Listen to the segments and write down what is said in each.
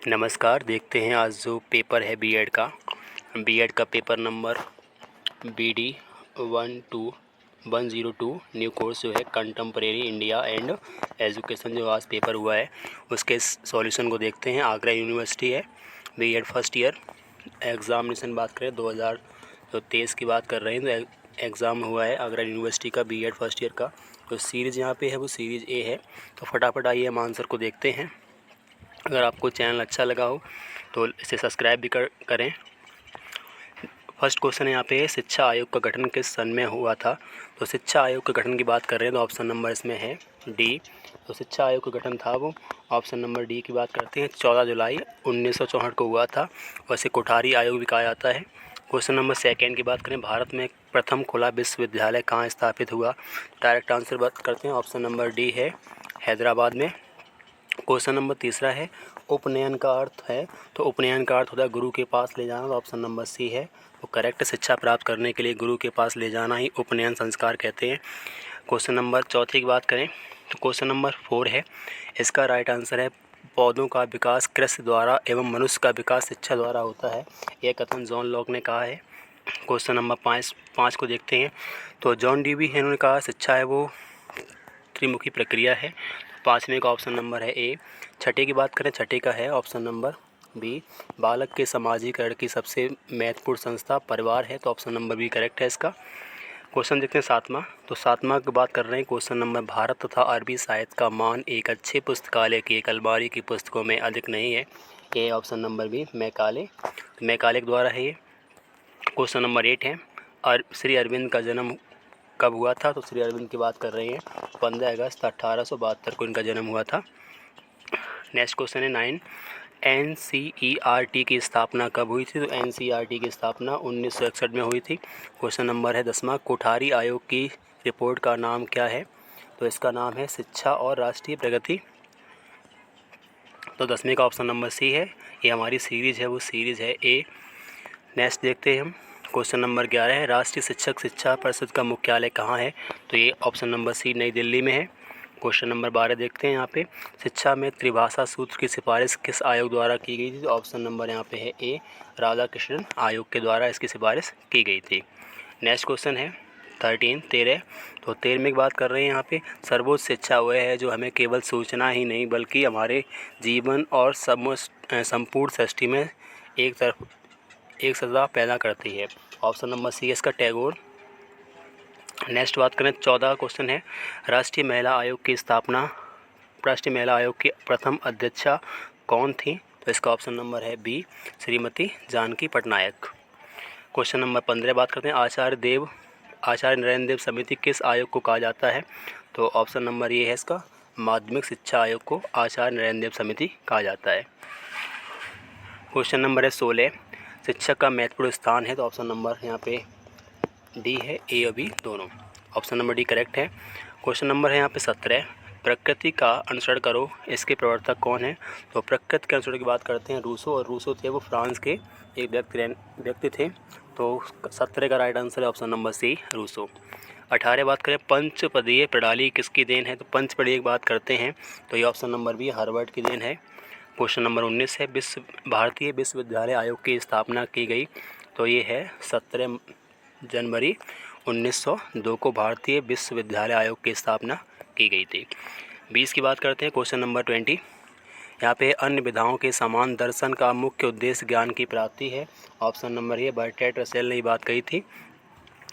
नमस्कार। देखते हैं आज जो पेपर है बीएड का paper number BD 12102 new course जो है कंटेम्प्रेरी इंडिया एंड एजुकेशन जो आज पेपर हुआ है उसके सॉल्यूशन को देखते हैं। आगरा यूनिवर्सिटी है, बीएड फर्स्ट ईयर एग्ज़ामिनेशन बात करें 2023 की बात कर रहे हैं तो एग्ज़ाम हुआ है आगरा यूनिवर्सिटी का बीएड फर्स्ट ईयर का। तो सीरीज़ यहाँ पे है वो सीरीज़ ए है। तो फटाफट आइए हम आंसर को देखते हैं। अगर आपको चैनल अच्छा लगा हो तो इसे सब्सक्राइब भी करें। फर्स्ट क्वेश्चन यहाँ पे है, शिक्षा आयोग का गठन किस सन में हुआ था। तो शिक्षा आयोग के गठन की बात कर रहे हैं तो ऑप्शन नंबर इसमें है डी। तो शिक्षा आयोग का गठन था वो ऑप्शन नंबर डी की बात करते हैं 14 जुलाई 1964 को हुआ था। वैसे कोठारी आयोग भी कहा जाता है। क्वेश्चन नंबर सेकेंड की बात करें, भारत में प्रथम खुला विश्वविद्यालय कहाँ स्थापित हुआ। डायरेक्ट आंसर बात करते हैं, ऑप्शन नंबर डी है हैदराबाद में। क्वेश्चन नंबर तीसरा है, उपनयन का अर्थ है। तो उपनयन का अर्थ होता है गुरु के पास ले जाना। तो ऑप्शन नंबर सी है वो करेक्ट। शिक्षा प्राप्त करने के लिए गुरु के पास ले जाना ही उपनयन संस्कार कहते हैं। क्वेश्चन नंबर चौथे की बात करें तो क्वेश्चन नंबर 4 है, इसका राइट आंसर है पौधों का विकास कृषि द्वारा एवं मनुष्य का विकास शिक्षा द्वारा होता है। यह कथन जॉन लॉक ने कहा है। क्वेश्चन नंबर 5 को देखते हैं। तो जॉन डी बी है, उन्होंने कहा शिक्षा है वो त्रिमुखी प्रक्रिया है। पाँचवें का ऑप्शन नंबर है ए। छठे की बात करें, छठे का है ऑप्शन नंबर बी, बालक के समाजीकरण की सबसे महत्वपूर्ण संस्था परिवार है। तो ऑप्शन नंबर बी करेक्ट है इसका। क्वेश्चन देखते हैं सातवां। तो सातवां की बात कर रहे हैं क्वेश्चन नंबर, भारत तथा अरबी साहित्य का मान एक अच्छे पुस्तकालय की एक अलमारी की पुस्तकों में अधिक नहीं है। ये ऑप्शन नंबर बी मैकाले के द्वारा है ये। क्वेश्चन नंबर 8 है, श्री अरविंद का जन्म कब हुआ था। तो श्री अरविंद की बात कर रहे हैं 15 अगस्त 1872 को इनका जन्म हुआ था। नेक्स्ट क्वेश्चन है 9, NCERT की स्थापना कब हुई थी। तो NCERT की स्थापना 1961 में हुई थी। क्वेश्चन नंबर है 10वां, कोठारी आयोग की रिपोर्ट का नाम क्या है। तो इसका नाम है शिक्षा और राष्ट्रीय प्रगति। तो 10वें का ऑप्शन नंबर सी है, ये हमारी सीरीज़ है वो सीरीज़ है ए। नेक्स्ट देखते हैं हम क्वेश्चन नंबर 11 है, राष्ट्रीय शिक्षक शिक्षा परिषद का मुख्यालय कहाँ है। तो ये ऑप्शन नंबर सी नई दिल्ली में है। क्वेश्चन नंबर 12 देखते हैं यहाँ पे, शिक्षा में त्रिभाषा सूत्र की सिफारिश किस आयोग द्वारा की गई थी। तो ऑप्शन नंबर यहाँ पे है ए, राधाकृष्णन आयोग के द्वारा इसकी सिफारिश की गई थी। नेक्स्ट क्वेश्चन है 13। तो 13 की बात कर रहे हैं यहाँ पे, सर्वोच्च शिक्षा वह है जो हमें केवल सूचना ही नहीं बल्कि हमारे जीवन और संपूर्ण सृष्टि में एक सजा पैदा करती है। ऑप्शन नंबर सी इसका टैगोर। नेक्स्ट बात करें 14 क्वेश्चन है, राष्ट्रीय महिला आयोग की प्रथम अध्यक्षा कौन थी। तो इसका ऑप्शन नंबर है B, Shrimati Janaki Patnaik. Question number 15 बात करते हैं, आचार्य नरेंद्र देव समिति किस आयोग को कहा जाता है। तो ऑप्शन नंबर ये है इसका, माध्यमिक शिक्षा आयोग को आचार्य नरेंद्र देव समिति कहा जाता है। क्वेश्चन नंबर है 16, शिक्षक का महत्वपूर्ण स्थान है। तो ऑप्शन नंबर यहाँ पे डी है, ए और बी दोनों। ऑप्शन नंबर डी करेक्ट है। क्वेश्चन नंबर है यहाँ पे 17, प्रकृति का अनुसरण करो इसके प्रवर्तक कौन है। तो प्रकृति के अनुसरण की बात करते हैं रूसो, और रूसो थे वो फ्रांस के एक व्यक्ति थे। तो 17 का राइट आंसर है ऑप्शन नंबर सी, रूसो। 18 बात करें, पंचपदीय प्रणाली किसकी देन है। तो पंचपदीय की बात करते हैं तो ये ऑप्शन नंबर बी, हार्वर्ड की देन है। क्वेश्चन नंबर 19 है, भारतीय विश्वविद्यालय आयोग की स्थापना की गई। तो ये है 17 जनवरी 1902 को भारतीय विश्वविद्यालय आयोग की स्थापना की गई थी। 20 की बात करते हैं क्वेश्चन नंबर 20। यहाँ पे अन्य विधाओं के समान दर्शन का मुख्य उद्देश्य ज्ञान की प्राप्ति है। ऑप्शन नंबर ये बर्ट्रैंड रसेल ने बात कही थी।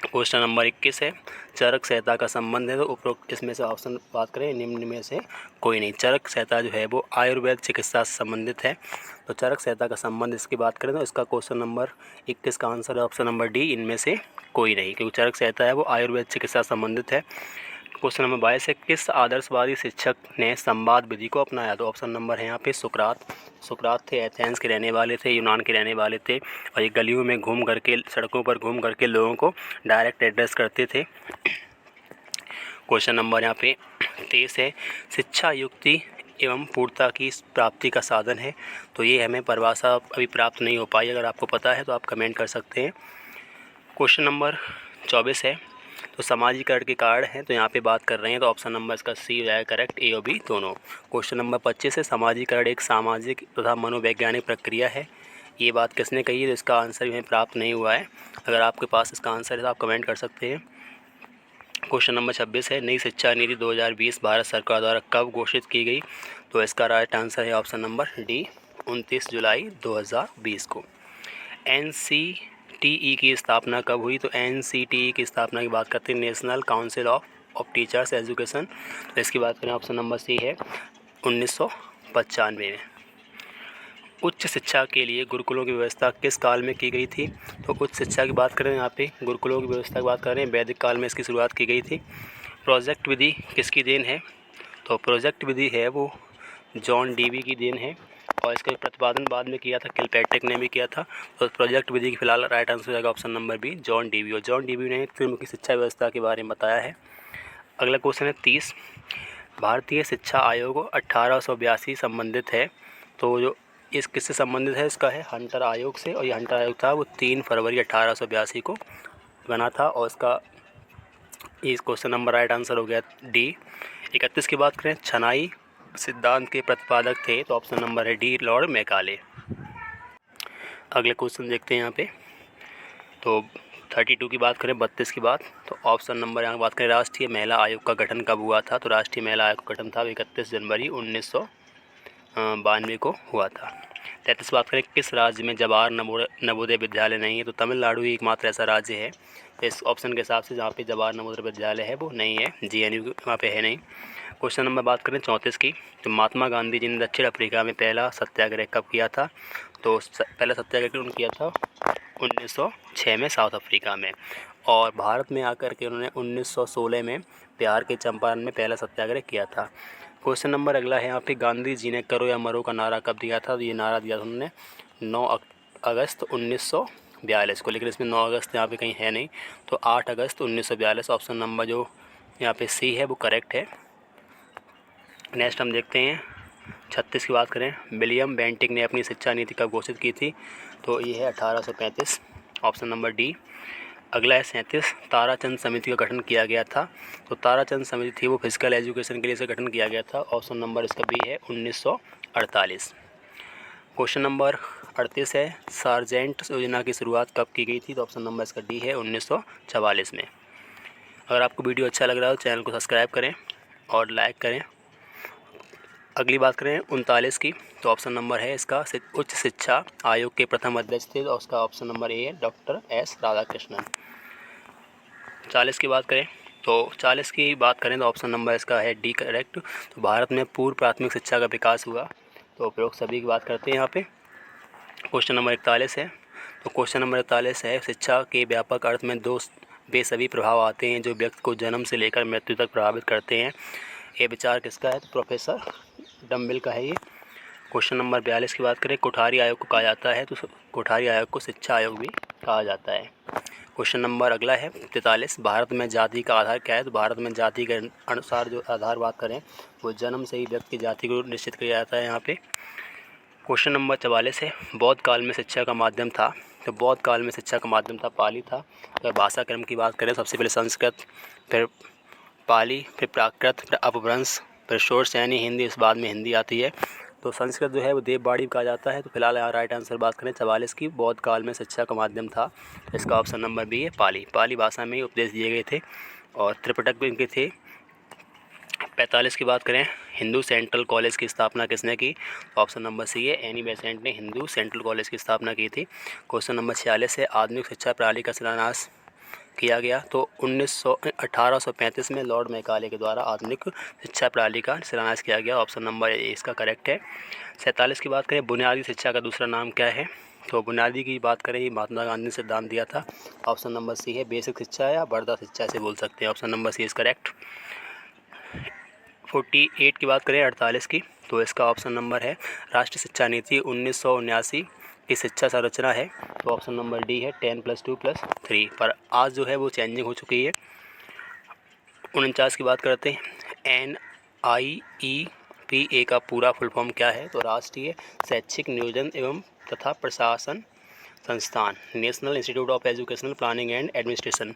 क्वेश्चन नंबर 21 है, चरक संहिता का संबंध है। तो उपरोक्त इसमें से ऑप्शन बात करें निम्न में से कोई नहीं। चरक संहिता जो है वो आयुर्वेद चिकित्सा से संबंधित है। तो चरक संहिता का संबंध इसकी बात करें तो इसका क्वेश्चन नंबर 21 का आंसर है ऑप्शन नंबर डी, इनमें से कोई नहीं, क्योंकि चरक संहिता है वो आयुर्वेद चिकित्सा से संबंधित है। क्वेश्चन नंबर 22 है, किस आदर्शवादी शिक्षक ने संवाद विधि को अपनाया। तो ऑप्शन नंबर है यहाँ पे सुकरात थे, एथेंस के रहने वाले थे, यूनान के रहने वाले थे, और ये गलियों में घूम करके सड़कों पर घूम करके लोगों को डायरेक्ट एड्रेस करते थे। क्वेश्चन नंबर यहाँ पे 23 है, शिक्षा युक्ति एवं पूर्णता की प्राप्ति का साधन है। तो ये हमें परिभाषा अभी प्राप्त नहीं हो पाई, अगर आपको पता है तो आप कमेंट कर सकते हैं। क्वेश्चन नंबर 24 है, तो सामाजिकरण के कारण हैं, तो यहाँ पे बात कर रहे हैं, तो ऑप्शन नंबर इसका सी हो जाएगा करेक्ट, ए और बी दोनों। क्वेश्चन नंबर 25 है, सामाजिकरण एक सामाजिक तथा मनोवैज्ञानिक प्रक्रिया है। ये बात किसने कही है? तो इसका आंसर हमें प्राप्त नहीं हुआ है। अगर आपके पास इसका आंसर है तो आप कमेंट कर सकते हैं। क्वेश्चन नंबर 26 है, नई शिक्षा नीति 2020 भारत सरकार द्वारा कब घोषित की गई? तो इसका राइट आंसर है ऑप्शन नंबर डी, 29 जुलाई 2020 को। NCTE की स्थापना कब हुई? तो NCTE की स्थापना की बात करते हैं national council of teachers education, तो इसकी बात करें ऑप्शन नंबर सी है 1995 में। उच्च शिक्षा के लिए गुरुकुलों की व्यवस्था किस काल में की गई थी? तो उच्च शिक्षा की बात करें, यहाँ पे गुरुकुलों की व्यवस्था की बात करें, वैदिक काल में इसकी शुरुआत की गई थी। प्रोजेक्ट विधि किसकी देन है? तो प्रोजेक्ट विधि है वो जॉन डीवी की देन है, और इसका प्रतिपादन बाद में किया था किलपैट्रिक ने भी किया था। तो प्रोजेक्ट विधि की फिलहाल राइट आंसर हो जाएगा option number B, John Dewey. और जॉन डीवी ने त्रिमुखी शिक्षा व्यवस्था के बारे में बताया है। अगला क्वेश्चन है 30, भारतीय शिक्षा आयोग 1882 संबंधित है, तो जो इस किससे संबंधित है? इसका है हंटर आयोग से, और ये हंटर आयोग था वो 3 फरवरी 1882 को बना था, और इसका इस क्वेश्चन नंबर राइट आंसर हो गया डी। 31 की बात करें, छनाई सिद्धांत के प्रतिपादक थे, तो ऑप्शन नंबर है डी, लॉर्ड मैकाले। अगले क्वेश्चन देखते हैं यहाँ पे, तो 32 की बात करें, 32 की बात, तो ऑप्शन नंबर यहाँ बात करें राष्ट्रीय महिला आयोग का गठन कब हुआ था? तो राष्ट्रीय महिला आयोग का गठन था 31 जनवरी 1992 को हुआ था। 33 बात करें, किस राज्य में जवाहर नवोदय विद्यालय नहीं है? तो तमिलनाडु ही एकमात्र ऐसा राज्य है इस ऑप्शन के हिसाब से जहाँ पे जवाहर नवोदय विद्यालय है वो नहीं है, JNU वहाँ पे है नहीं। क्वेश्चन नंबर बात करें 34 की, तो महात्मा गांधी जी ने दक्षिण अफ्रीका में पहला सत्याग्रह कब किया था? तो पहला सत्याग्रह उन्होंने किया था 1906 में साउथ अफ्रीका में, और भारत में आकर के उन्होंने 1916 में बिहार के चंपारण में पहला सत्याग्रह किया था। क्वेश्चन नंबर अगला है यहाँ पे, गांधी जी ने करो या मरो का नारा कब दिया था? तो ये नारा दिया था उन्होंने 9 अगस्त 1942 को, लेकिन इसमें 9 अगस्त यहाँ पे कहीं है नहीं, तो 8 अगस्त 1942 ऑप्शन नंबर जो यहाँ पे सी है वो करेक्ट है। नेक्स्ट हम देखते हैं 36 की बात करें, विलियम बेंटिक ने अपनी शिक्षा नीति कब घोषित की थी? तो ये है 1835 ऑप्शन नंबर डी। अगला है 37, ताराचंद समिति का गठन किया गया था, तो ताराचंद समिति थी वो फिजिकल एजुकेशन के लिए इसे गठन किया गया था, ऑप्शन नंबर इसका बी है 1948। क्वेश्चन नंबर 38 है, सार्जेंट योजना की शुरुआत कब की गई थी? तो ऑप्शन नंबर इसका डी है 1944 में। अगर आपको वीडियो अच्छा लग रहा हो चैनल को सब्सक्राइब करें और लाइक करें। अगली बात करें 39 की, तो ऑप्शन नंबर है इसका उच्च शिक्षा आयोग के प्रथम अध्यक्ष थे, और उसका ऑप्शन नंबर ए है डॉक्टर एस राधाकृष्णन। 40 की बात करें, तो 40 की बात करें तो ऑप्शन नंबर इसका है डी करेक्ट। तो भारत में पूर्व प्राथमिक शिक्षा का विकास हुआ, तो उपरोक्त सभी की बात करते हैं यहाँ पे। क्वेश्चन नंबर 41 है, तो क्वेश्चन नंबर 41 है, शिक्षा के व्यापक अर्थ में दो वे सभी प्रभाव आते हैं जो व्यक्ति को जन्म से लेकर मृत्यु तक प्रभावित करते हैं। ये विचार किसका है? तो प्रोफेसर डम्बिल का है ये। क्वेश्चन नंबर 42 की बात करें, कोठारी आयोग को कहा जाता है? तो कोठारी आयोग को शिक्षा आयोग भी कहा जाता है। क्वेश्चन नंबर अगला है 43, भारत में जाति का आधार क्या है? तो भारत में जाति के अनुसार जो आधार बात करें वो जन्म से ही व्यक्ति की जाति को निश्चित किया जाता है यहाँ पे। क्वेश्चन नंबर 44 है, बौद्ध काल में शिक्षा का माध्यम था? तो बौद्ध काल में शिक्षा का माध्यम था पाली था। अगर भाषा क्रम की बात करें सबसे पहले संस्कृत, फिर पाली, फिर प्राकृत, फिर अपभ्रंश, फिर शोरसेनी हिंदी, इस बाद में हिंदी आती है। तो संस्कृत जो है वो देववाणी कहा जाता है। तो फिलहाल यहाँ राइट आंसर बात करें 44 की, बौद्ध काल में शिक्षा का माध्यम था, इसका ऑप्शन नंबर बी है पाली। पाली भाषा में ही उपदेश दिए गए थे और त्रिपिटक भी इनके थे। 45 की बात करें, हिंदू सेंट्रल कॉलेज की स्थापना किसने की? ऑप्शन नंबर सी है एनी बेसेंट ने हिंदू सेंट्रल कॉलेज की स्थापना की थी। क्वेश्चन नंबर 46 है, आधुनिक शिक्षा प्रणाली का शिलान्यास किया गया? तो 1835 में लॉर्ड मैकाले के द्वारा आधुनिक शिक्षा प्रणाली का शिलान्यास किया गया, ऑप्शन नंबर ए इसका करेक्ट है। 47 की बात करें, बुनियादी शिक्षा का दूसरा नाम क्या है? तो बुनियादी की बात करें ये महात्मा गांधी ने सिद्धांत दिया था, ऑप्शन नंबर सी है बेसिक शिक्षा या वर्धा शिक्षा से बोल सकते हैं, option number C is correct. 48 की बात करें 48 की, तो इसका ऑप्शन नंबर है राष्ट्रीय शिक्षा नीति 1979 की शिक्षा संरचना है, तो ऑप्शन नंबर डी है 10+2+3, पर आज जो है वो चेंजिंग हो चुकी है। 49 की बात करते हैं, NIEPA का पूरा फुल फॉर्म क्या है? तो राष्ट्रीय शैक्षिक नियोजन एवं तथा प्रशासन संस्थान, national institute of educational planning and administration.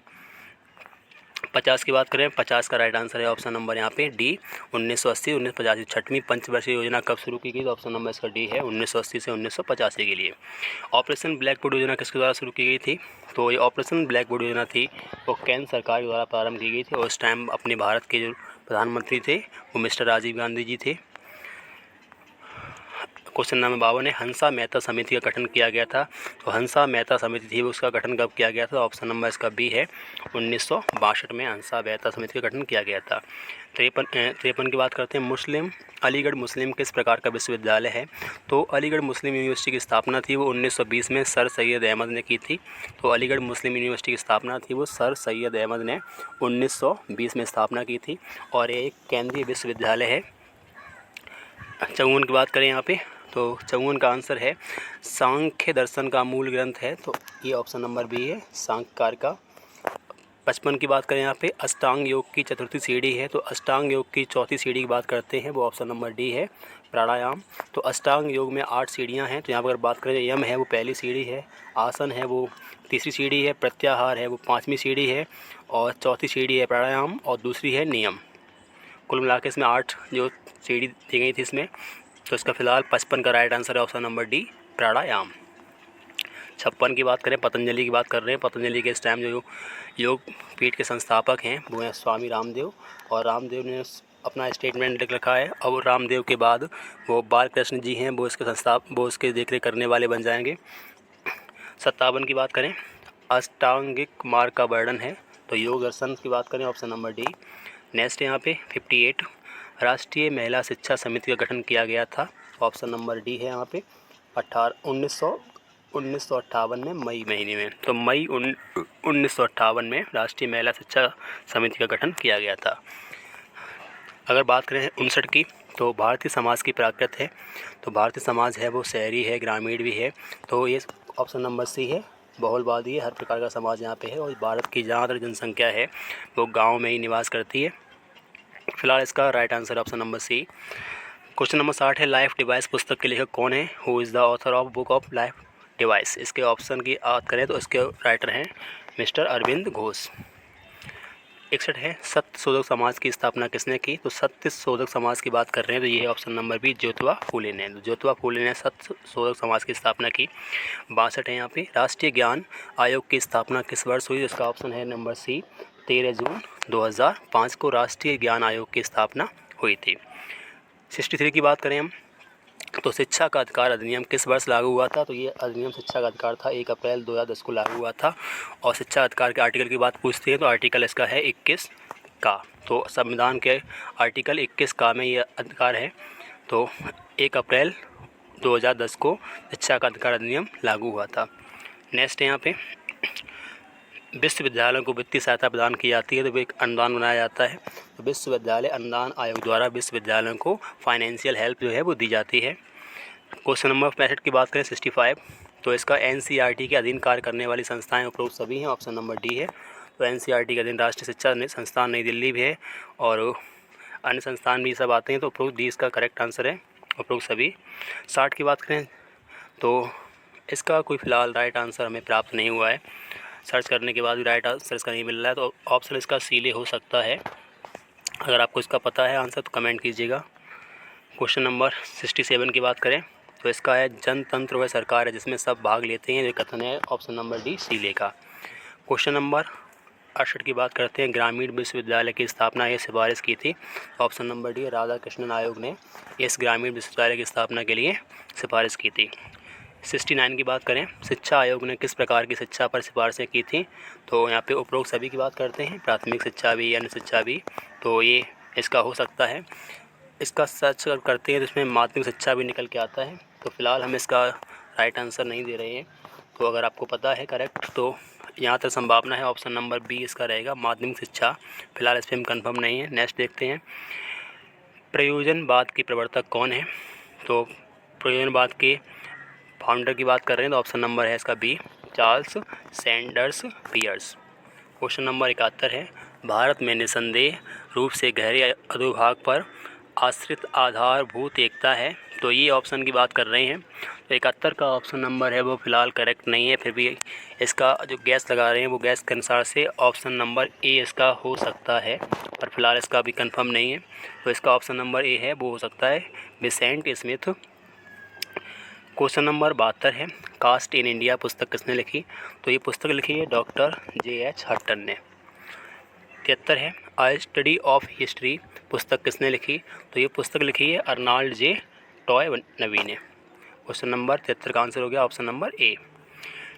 50 की बात करें, 50 का राइट आंसर है ऑप्शन नंबर यहाँ पे डी 1980 1985। छठवीं पंचवर्षीय योजना कब शुरू की गई? तो ऑप्शन नंबर इसका डी है 1980 से 1985 के लिए। ऑपरेशन ब्लैक बोर्ड योजना किसके द्वारा शुरू की गई थी? तो ये ऑपरेशन ब्लैक बोर्ड योजना थी वो केंद्र सरकार के द्वारा प्रारंभ की गई थी और उस टाइम अपने भारत के जो प्रधानमंत्री थे वो मिस्टर राजीव गांधी जी थे। क्वेश्चन नंबर 52 है हंसा मेहता समिति का गठन किया गया था। तो हंसा मेहता समिति थी उसका गठन कब किया गया था? ऑप्शन नंबर इसका बी है 1962 में हंसा मेहता समिति का गठन किया गया था। 53 की बात करते हैं अलीगढ़ मुस्लिम किस प्रकार का विश्वविद्यालय है? तो अलीगढ़ मुस्लिम यूनिवर्सिटी की स्थापना थी वो 1920 में सर सैयद अहमद ने की थी। तो अलीगढ़ मुस्लिम यूनिवर्सिटी की स्थापना थी वो सर सैयद अहमद ने 1920 में स्थापना की थी और ये एक केंद्रीय विश्वविद्यालय है। 54 की बात करें यहाँ पे तो 54 का आंसर है सांख्य दर्शन का मूल ग्रंथ है। तो ये ऑप्शन नंबर बी है सांख्यकार का। 55 की बात करें यहाँ पे अष्टांग योग की चतुर्थी सीढ़ी है। तो अष्टांग योग की चौथी सीढ़ी की बात करते हैं वो ऑप्शन नंबर डी है प्राणायाम। तो अष्टांग योग में 8 सीढ़ियाँ हैं। तो यहाँ पर अगर बात करें यम है वो पहली सीढ़ी है, आसन है वो तीसरी सीढ़ी है, प्रत्याहार है वो 5वीं सीढ़ी है और चौथी सीढ़ी है प्राणायाम और दूसरी है नियम। कुल मिला के इसमें 8 जो सीढ़ी दी गई थी इसमें। तो इसका फिलहाल 55 का राइट आंसर है ऑप्शन नंबर डी प्राणायाम। 56 की बात करें पतंजलि की बात कर रहे हैं। पतंजलि के इस टाइम जो योग पीठ के संस्थापक हैं वो हैं स्वामी रामदेव और रामदेव ने अपना स्टेटमेंट लिख रखा है। अब रामदेव के बाद वो बालकृष्ण जी हैं वो इसके देखरेख करने वाले बन जाएंगे। 57 की बात करें अष्टांगिक मार्ग का वर्णन है। तो योग दर्शन की बात करें ऑप्शन नंबर डी। नेक्स्ट यहाँ पे 58 राष्ट्रीय महिला शिक्षा समिति का गठन किया गया था। ऑप्शन नंबर डी है यहाँ पे 1958 में मई महीने में। तो मई 1958 में राष्ट्रीय महिला शिक्षा समिति का गठन किया गया था। अगर बात करें 59 की तो भारतीय समाज की प्राकृत है। तो भारतीय समाज है वो शहरी है ग्रामीण भी है। तो ये ऑप्शन नंबर सी है बहुलवादी है, हर प्रकार का समाज यहाँ पे है और भारत की ज़्यादातर जनसंख्या है वो गाँव में ही निवास करती है। फिलहाल इसका right answer option number C. Question number 60 है लाइफ डिवाइस पुस्तक के लेखक कौन है? Who is the author of book of life device? इसके ऑप्शन की बात करें तो इसके राइटर हैं मिस्टर अरविंद घोष। 61 है सत्य शोधक समाज की स्थापना किसने की? तो सत्य शोधक समाज की बात कर रहे हैं तो ये है option number B Jyotiba Phule ने। तो ज्योतिबा फूले ने सत्य शोधक समाज की स्थापना की। 62 है यहाँ पे राष्ट्रीय ज्ञान आयोग की स्थापना किस वर्ष हुई? इसका ऑप्शन है नंबर सी 13 जून 2005 को राष्ट्रीय ज्ञान आयोग की स्थापना हुई थी। 63 की बात करें हम तो शिक्षा का अधिकार अधिनियम किस वर्ष लागू हुआ था? तो ये अधिनियम शिक्षा का अधिकार था 1 अप्रैल 2010 को लागू हुआ था। और शिक्षा अधिकार के आर्टिकल की बात पूछते हैं तो आर्टिकल इसका है 21 का। तो संविधान के आर्टिकल 21 का में ये अधिकार है। तो 1 अप्रैल 2010 को शिक्षा का अधिकार अधिनियम लागू हुआ था। नेक्स्ट यहाँ पे विश्वविद्यालयों को वित्तीय सहायता प्रदान की जाती है तो एक अनुदान बनाया जाता है। तो विश्वविद्यालय अनुदान आयोग द्वारा विश्वविद्यालयों को फाइनेंशियल हेल्प जो है वो दी जाती है। क्वेश्चन नंबर 65 की बात करें 65 तो इसका NCERT के अधीन कार्य करने वाली संस्थाएं उपरोक्त सभी हैं। ऑप्शन नंबर डी है। तो NCERT के अधीन राष्ट्रीय शिक्षा संस्थान नई दिल्ली भी है और अन्य संस्थान भी सब आते हैं। तो उपरोक्त डी इसका करेक्ट आंसर है उपरोक्त सभी। 60 की बात करें तो इसका कोई फ़िलहाल राइट आंसर हमें प्राप्त नहीं हुआ है। सर्च करने के बाद भी राइट आंसर इसका नहीं मिल रहा है। तो ऑप्शन इसका सी हो सकता है। अगर आपको इसका पता है आंसर तो कमेंट कीजिएगा। क्वेश्चन नंबर 67 की बात करें तो इसका है जनतंत्र वह सरकार है जिसमें सब भाग लेते हैं। ये कथन है ऑप्शन नंबर डी सी का। क्वेश्चन नंबर 68 की बात करते हैं ग्रामीण विश्वविद्यालय की स्थापना ये सिफारिश की थी। Option number D Radha Krishnan आयोग ने इस ग्रामीण विश्वविद्यालय की स्थापना के लिए सिफारिश की थी। 69 की बात करें शिक्षा आयोग ने किस प्रकार की शिक्षा पर सिफारिशें की थी? तो यहाँ पे उपरोक्त सभी की बात करते हैं प्राथमिक शिक्षा भी अन्य शिक्षा भी। तो ये इसका हो सकता है। इसका सर्च करते हैं तो इसमें माध्यमिक शिक्षा भी निकल के आता है। तो फिलहाल हम इसका राइट आंसर नहीं दे रहे हैं। तो अगर आपको पता है करेक्ट तो यहाँ तक संभावना है ऑप्शन नंबर बी इसका रहेगा माध्यमिक शिक्षा। फिलहाल इस पर हम कन्फर्म नहीं है। नेक्स्ट देखते हैं प्रयोजनवाद के प्रवर्तक कौन है? तो प्रयोजनवाद के फाउंडर की बात कर रहे हैं तो ऑप्शन नंबर है इसका B Charles Sanders Peirce. Question number 71 है भारत में निसंदेह रूप से गहरे अधोभाग पर आश्रित आधारभूत एकता है। तो ये ऑप्शन की बात कर रहे हैं। तो 71 का ऑप्शन नंबर है वो फ़िलहाल करेक्ट नहीं है, फिर भी इसका जो गैस लगा रहे हैं वो गैस के अनुसार से ऑप्शन नंबर ए इसका हो सकता है, पर फिलहाल इसका अभी कंफर्म नहीं है। तो इसका ऑप्शन नंबर ए है वो हो सकता है विसेंट स्मिथ। क्वेश्चन नंबर 72 है, कास्ट इन इंडिया पुस्तक किसने लिखी? तो ये पुस्तक लिखी है डॉक्टर J.H. हटन ने। 73 है, आई स्टडी ऑफ हिस्ट्री पुस्तक किसने लिखी? तो ये पुस्तक लिखी है अर्नाल्ड जे टॉयनबी ने। क्वेश्चन नंबर 73 का आंसर हो गया ऑप्शन नंबर ए।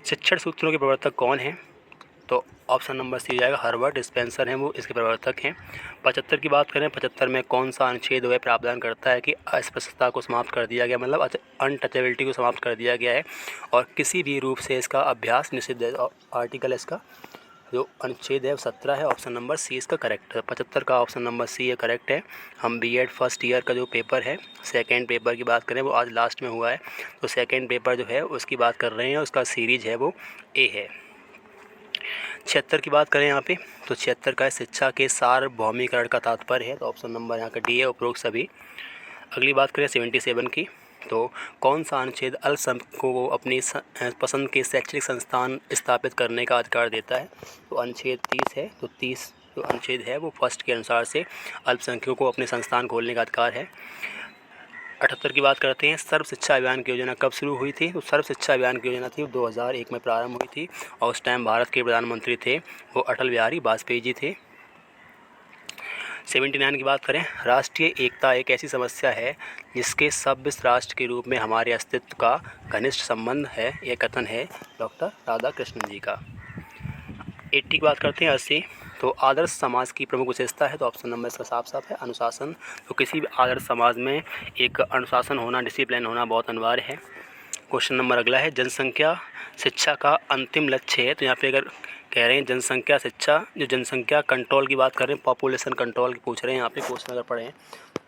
शिक्षण सूत्रों के प्रवर्तक कौन हैं? तो ऑप्शन नंबर सी जाएगा हर्बर्ट स्पेंसर हैं, वो इसके प्रवर्तक हैं। 75 की बात करें, 75 में कौन सा अनुच्छेद वह प्रावधान करता है कि अस्पृश्यता को समाप्त कर दिया गया, मतलब अनटचेबिलिटी को समाप्त कर दिया गया है और किसी भी रूप से इसका अभ्यास निषिद्ध है। आर्टिकल इसका जो अनुच्छेद है 17 है, ऑप्शन नंबर सी इसका करेक्ट है। 75 का ऑप्शन नंबर सी है करेक्ट है। हम बीएड फर्स्ट ईयर का जो पेपर है, सेकेंड पेपर की बात करें वो आज लास्ट में हुआ है, तो सेकेंड पेपर जो है उसकी बात कर रहे हैं, उसका सीरीज है वो ए है। 76 की बात करें यहाँ पे, तो 76 का शिक्षा के सार्वभौमिकरण का तात्पर्य है, तो ऑप्शन नंबर यहाँ का डी है, उपरोक्त सभी। अगली बात करें 77 की, तो कौन सा अनुच्छेद अल्पसंख्यकों को अपनी पसंद के शैक्षणिक संस्थान स्थापित करने का अधिकार देता है? तो अनुच्छेद 30 है, तो 30 जो अनुच्छेद है वो फर्स्ट के अनुसार से अल्पसंख्यकों को अपने संस्थान खोलने का अधिकार है। 78 की बात करते हैं, सर्व शिक्षा अभियान की योजना कब शुरू हुई थी? तो सर्व शिक्षा अभियान की योजना थी 2001 में प्रारंभ हुई थी और उस टाइम भारत के प्रधानमंत्री थे वो अटल बिहारी वाजपेयी जी थे। 79 की बात करें, राष्ट्रीय एकता एक ऐसी समस्या है जिसके सभ्य राष्ट्र के रूप में हमारे अस्तित्व का घनिष्ठ संबंध है, यह कथन है डॉक्टर राधाकृष्णन जी का। 80 की बात करते हैं, 80, तो आदर्श समाज की प्रमुख विशेषता है, तो ऑप्शन नंबर इसका साफ साफ है अनुशासन। तो किसी भी आदर्श समाज में एक अनुशासन होना, डिसिप्लिन होना बहुत अनिवार्य है। क्वेश्चन नंबर अगला है, जनसंख्या शिक्षा का अंतिम लक्ष्य है, तो यहाँ पे अगर कह रहे हैं जनसंख्या शिक्षा, जो जनसंख्या कंट्रोल की बात कर रहे हैं, पॉपुलेशन कंट्रोल की पूछ रहे हैं यहाँ पे क्वेश्चन अगर पढ़े हैं,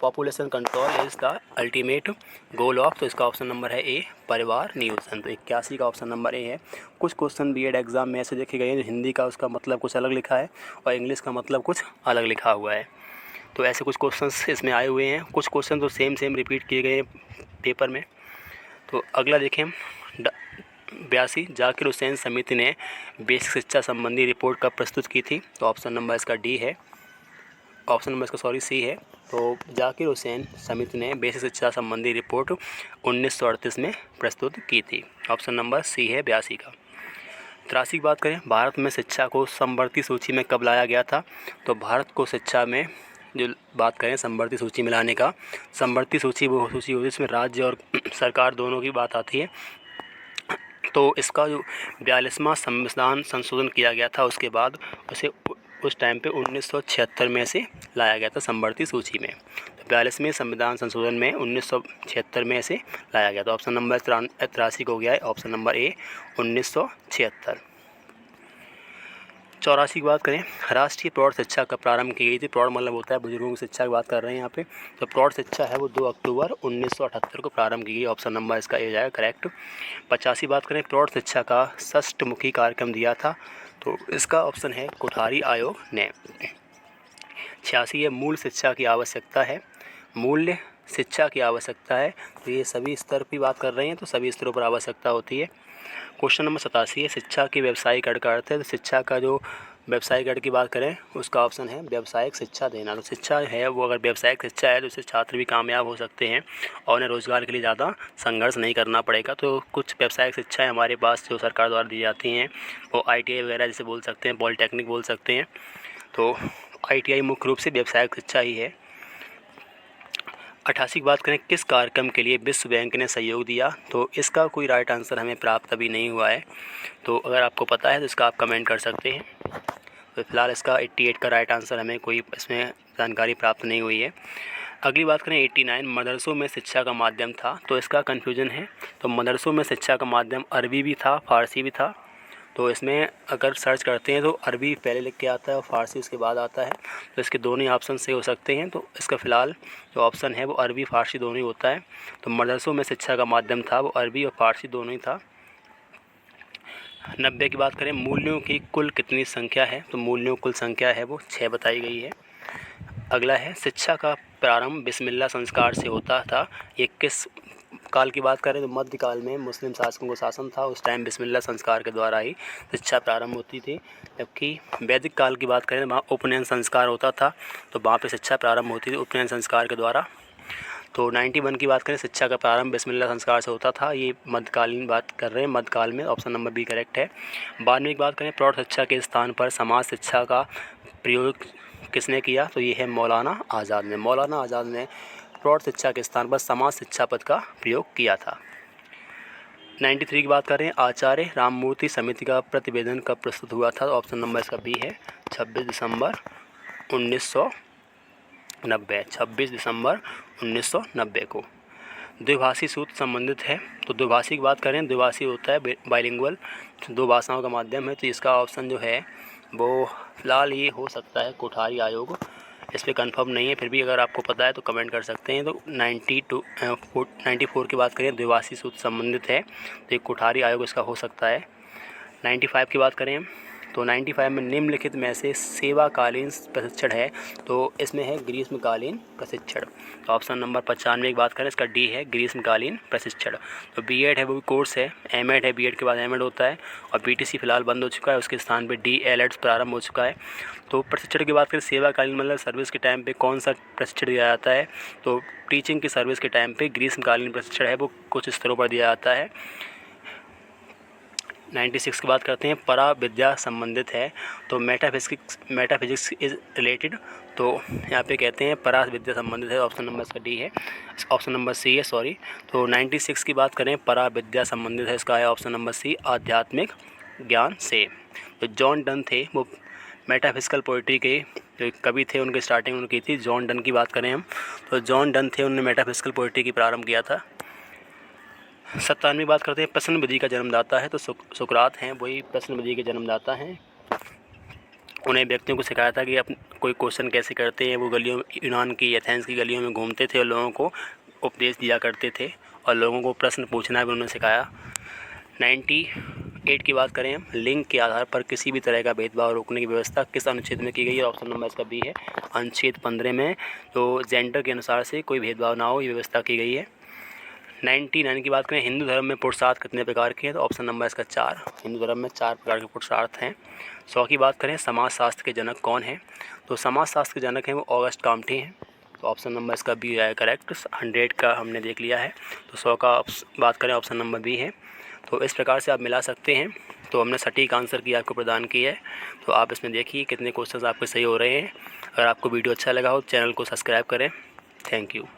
population control is the ultimate goal of, तो इसका ऑप्शन नंबर है ए परिवार नियोजन। तो 81 का ऑप्शन नंबर ए है। कुछ क्वेश्चन बीएड एग्जाम में ऐसे देखे गए हैं जो हिंदी का उसका मतलब कुछ अलग लिखा है और इंग्लिश का मतलब कुछ अलग लिखा हुआ है, तो ऐसे कुछ क्वेश्चन इसमें आए हुए हैं। कुछ क्वेश्चन तो सेम रिपीट किए गए हैं पेपर में। तो अगला देखें, 82, जाकिर हुसैन समिति ने बेसिक शिक्षा संबंधी रिपोर्ट कब प्रस्तुत की थी? तो ऑप्शन नंबर इसका डी है, ऑप्शन नंबर इसका सी है। तो जाकिर हुसैन समिति ने बेसिक शिक्षा संबंधी रिपोर्ट 1938 में प्रस्तुत की थी, ऑप्शन नंबर सी है 82 का। 83 की बात करें, भारत में शिक्षा को समवर्ती सूची में कब लाया गया था? तो भारत को शिक्षा में जो बात करें समवर्ती सूची में लाने का, समवर्ती सूची वो सूची होती है जिसमें राज्य और सरकार दोनों की बात आती है, तो इसका जो 42वां संविधान संशोधन किया गया था उसके बाद उसे उस टाइम पे 1976 में से लाया गया था समवर्ती सूची में। तो 42वें संविधान संशोधन में 1976 में से लाया गया, तो ऑप्शन नंबर 83 को हो गया है ऑप्शन नंबर ए 1976। 84 की बात करें, राष्ट्रीय प्रौढ़ शिक्षा कब प्रारंभ की गई थी? प्रौढ़ मतलब होता है बुजुर्गों की शिक्षा की बात कर रहे हैं यहाँ पे, तो प्रौढ़ शिक्षा है वो 2 अक्टूबर 1978 को प्रारंभ की गई, ऑप्शन नंबर इसका ए जाएगा करेक्ट। 85 बात करें, प्रौढ़ शिक्षा का षष्ठमुखी कार्यक्रम दिया था, तो इसका ऑप्शन है कोठारी आयोग ने। 86 है, मूल शिक्षा की आवश्यकता है, मूल्य शिक्षा की आवश्यकता है, तो ये सभी स्तर की बात कर रहे हैं, तो सभी स्तरों पर आवश्यकता होती है। क्वेश्चन नंबर 87 है, शिक्षा के व्यावसायिकरण का अर्थ है, तो शिक्षा का जो व्यावसायिकरण की बात करें उसका ऑप्शन है व्यावसायिक शिक्षा देना। तो शिक्षा है वो अगर व्यावसायिक शिक्षा है तो इससे छात्र भी कामयाब हो सकते हैं और उन्हें रोज़गार के लिए ज़्यादा संघर्ष नहीं करना पड़ेगा। तो कुछ व्यावसायिक शिक्षाएँ हमारे पास जो सरकार द्वारा दी जाती हैं वो ITI वगैरह जैसे बोल सकते हैं, पॉलिटेक्निक बोल सकते हैं, तो ITI मुख्य रूप से व्यावसायिक शिक्षा ही है। 88 की बात करें, किस कार्यक्रम के लिए विश्व बैंक ने सहयोग दिया? तो इसका कोई राइट आंसर हमें प्राप्त अभी नहीं हुआ है, तो अगर आपको पता है तो इसका आप कमेंट कर सकते हैं। तो फिलहाल इसका 88 का राइट आंसर हमें कोई इसमें जानकारी प्राप्त नहीं हुई है। अगली बात करें 89, मदरसों में शिक्षा का माध्यम था, तो इसका कन्फ्यूजन है। तो मदरसों में शिक्षा का माध्यम अरबी भी था, फ़ारसी भी था, तो इसमें अगर सर्च करते हैं तो अरबी पहले लिख के आता है और फ़ारसी उसके बाद आता है, तो इसके दोनों ही ऑप्शन से हो सकते हैं। तो इसका फ़िलहाल जो ऑप्शन है वो अरबी फ़ारसी दोनों ही होता है। तो मदरसों में शिक्षा का माध्यम था वो अरबी और फ़ारसी दोनों ही था। 90 की बात करें, मूल्यों की कुल कितनी संख्या है? तो मूल्यों कुल संख्या है वो 6 बताई गई है। अगला है, शिक्षा का प्रारंभ बिस्मिल्लाह संस्कार से होता था, ये किस काल की बात करें तो मध्यकाल में मुस्लिम शासकों का शासन था। उस टाइम बिस्मिल्लाह संस्कार के द्वारा ही शिक्षा प्रारंभ होती थी। जबकि वैदिक काल की बात करें तो वहाँ उपनयन संस्कार होता था, तो वहाँ पे शिक्षा प्रारंभ होती थी उपनयन संस्कार के द्वारा। तो 91 की बात करें, शिक्षा का प्रारंभ बिस्मिल्लाह संस्कार से होता था। ये मध्यकालीन बात कर रहे हैं, मध्यकाल में, ऑप्शन नंबर बी करेक्ट है। बाद में की बात करें, प्रौढ़ शिक्षा के स्थान पर समाज शिक्षा का प्रयोग किसने किया, तो ये है मौलाना आज़ाद ने। मौलाना आज़ाद ने प्रौढ़ शिक्षा के स्थान पर समाज शिक्षा पद का प्रयोग किया था। 93 की बात करें, आचार्य राममूर्ति समिति का प्रतिवेदन कब प्रस्तुत हुआ था, तो ऑप्शन नंबर इसका बी है 26 दिसंबर 1990। 26 दिसंबर 1990 को। द्विभाषी सूत्र संबंधित है, तो द्विभाषी की बात करें, द्विभाषी होता है बाइलिंगुअल, दो भाषाओं का माध्यम है। तो इसका ऑप्शन जो है वो फ़िलहाल ये हो सकता है कोठारी आयोग, इस पर कन्फर्म नहीं है, फिर भी अगर आपको पता है तो कमेंट कर सकते हैं। तो 94 की बात करें, द्विभाषी सूत्र संबंधित है, तो एक कोठारी आयोग इसका हो सकता है। 95 की बात करें तो 95 में निम्नलिखित में से सेवाकालीन प्रशिक्षण है, तो इसमें है ग्रीष्मकालीन प्रशिक्षण। तो ऑप्शन नंबर 95 की बात करें, इसका डी है ग्रीष्मकालीन प्रशिक्षण। तो बीएड है, वो भी कोर्स है। एमएड है, बीएड के बाद एमएड होता है। और बीटीसी फिलहाल बंद हो चुका है, उसके स्थान पे डीएलएड प्रारंभ हो चुका है। तो प्रशिक्षण की बात करें, सेवाकालीन मतलब सर्विस के टाइम पे कौन सा प्रशिक्षण दिया जाता है, तो टीचिंग की सर्विस के टाइम पे ग्रीष्मकालीन प्रशिक्षण है, वो कुछ स्तरों पर दिया जाता है। 96 की बात करते हैं, परा विद्या संबंधित है, तो मेटाफिजिक्स इज रिलेटेड, तो यहाँ पे कहते हैं परा विद्या संबंधित है। ऑप्शन नंबर इसका डी है, ऑप्शन नंबर सी है, सॉरी। तो 96 की बात करें, परा विद्या संबंधित है, इसका है ऑप्शन नंबर सी, आध्यात्मिक ज्ञान से। तो जॉन डन थे, वो मेटाफिजिकल पोइट्री के जो कवि थे, उनकी स्टार्टिंग उनकी थी। जॉन डन की बात करें हम, तो जॉन डन थे, उन्होंने मेटाफिजिकल पोइट्री की प्रारंभ किया था। 97 बात करते हैं, प्रश्न विधि का जन्मदाता है, तो सुकरात हैं, वही प्रश्न विधि के जन्मदाता हैं। उन्हें व्यक्तियों को सिखाया था कि कोई क्वेश्चन कैसे करते हैं। वो गलियों, यूनान की, एथेंस की गलियों में घूमते थे और लोगों को उपदेश दिया करते थे, और लोगों को प्रश्न पूछना भी उन्होंने सिखाया। 98 की बात करें हम, लिंग के आधार पर किसी भी तरह का भेदभाव रोकने की व्यवस्था किस अनुच्छेद में की गई है, ऑप्शन नंबर इसका बी है, अनुच्छेद 15 में। तो जेंडर के अनुसार से कोई भेदभाव ना हो, ये व्यवस्था की गई है। 99 की बात करें, हिंदू धर्म में पुरुषार्थ कितने प्रकार के हैं, तो ऑप्शन नंबर इसका 4, हिंदू धर्म में 4 प्रकार के पुरुषार्थ हैं। 100 की बात करें, समाजशास्त्र के जनक कौन हैं, तो समाजशास्त्र के जनक हैं वो ऑगस्ट काम्टे हैं, तो ऑप्शन नंबर इसका बी है करेक्ट। 100 का हमने देख लिया है, तो 100 का बात करें, ऑप्शन नंबर बी है। तो इस प्रकार से आप मिला सकते हैं। तो हमने सटीक आंसर की आपको प्रदान की है, तो आप इसमें देखिए कितने क्वेश्चन आपके सही हो रहे हैं। अगर आपको वीडियो अच्छा लगा हो, चैनल को सब्सक्राइब करें। Thank you.